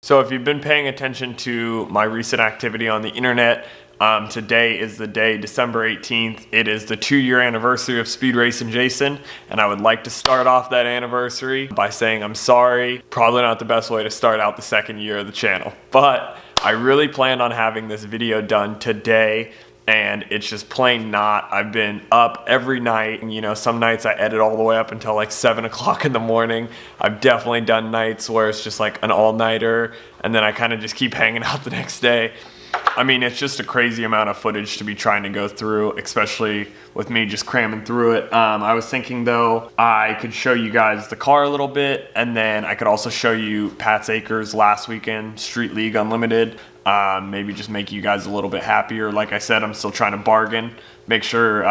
So if you've been paying attention to my recent activity on the internet, today is the day, December 18th. It is the 2-year anniversary of Speedracinjason, and I would like to start off that anniversary by saying I'm sorry. Probably not the best way to start out the second year of the channel, but I really planned on having this video done today, and it's just plain not. I've been up every night, and you know, some nights I edit all the way up until like 7 o'clock in the morning. I've definitely done nights where it's just like an all-nighter, and then I kind of just keep hanging out the next day. I mean, it's just a crazy amount of footage to be trying to go through, especially with me just cramming through it. I was thinking though, I could show you guys the car a little bit, and then I could also show you Pat's Acres last weekend, Street League Unlimited. Maybe just make you guys a little bit happier. Like I said, I'm still trying to bargain. Make sure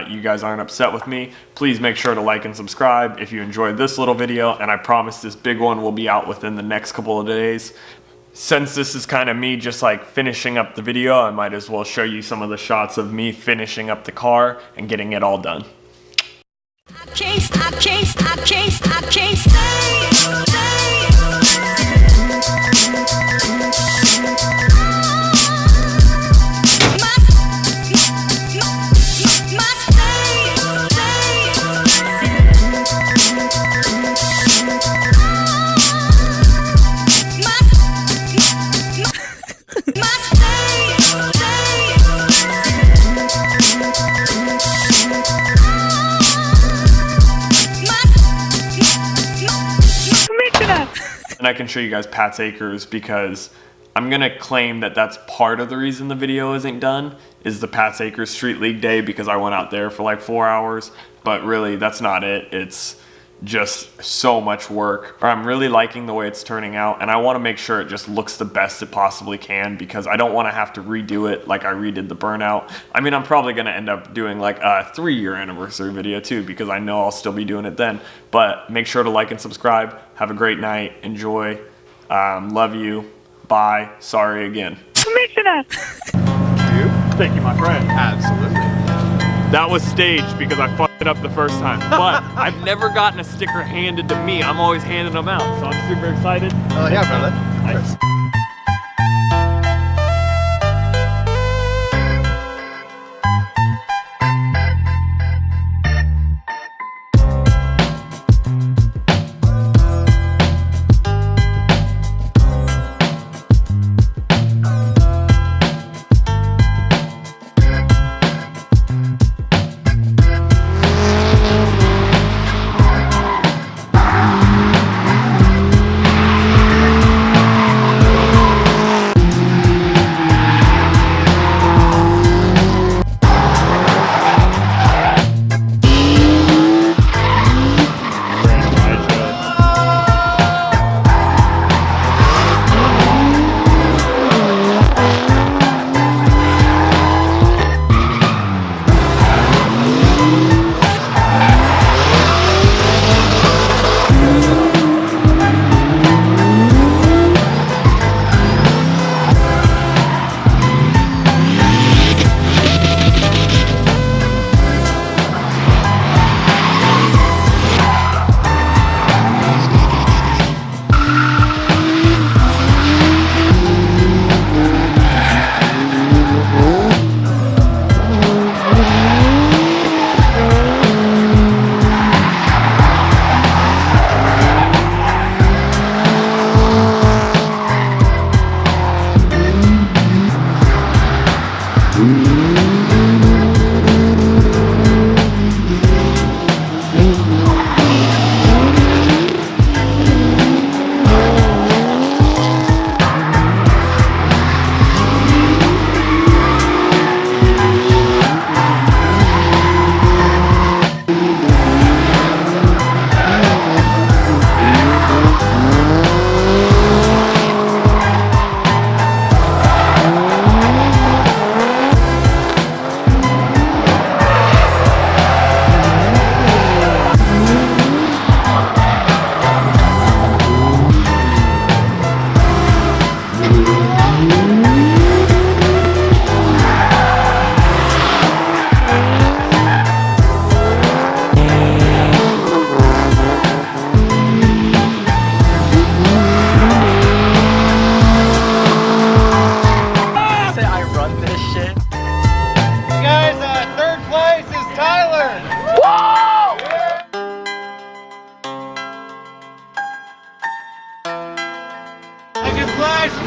you guys aren't upset with me. Please make sure to like and subscribe if you enjoyed this little video, and I promise this big one will be out within the next couple of days. Since this is kind of me just like finishing up the video, I might as well show you some of the shots of me finishing up the car and getting it all done. I can't stay. And I can show you guys Pat's Acres because I'm gonna claim that that's part of the reason the video isn't done, is the Pat's Acres Street League day, because I went out there for like 4 hours, but really that's not it. It's just so much work. I'm really liking the way it's turning out, and I wanna make sure it just looks the best it possibly can, because I don't wanna have to redo it like I redid the Burnout. I mean, I'm probably gonna end up doing like a 3-year anniversary video too, because I know I'll still be doing it then. But make sure to like and subscribe. Have a great night. Enjoy. Love you. Bye. Sorry again. Commissioner! Thank you, my friend. Absolutely. That was staged because I fucked it up the first time. But I've never gotten a sticker handed to me. I'm always handing them out, so I'm super excited. Oh yeah, brother. Nice.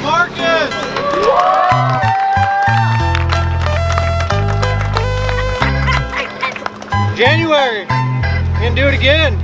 Marcus! January, you can do it again.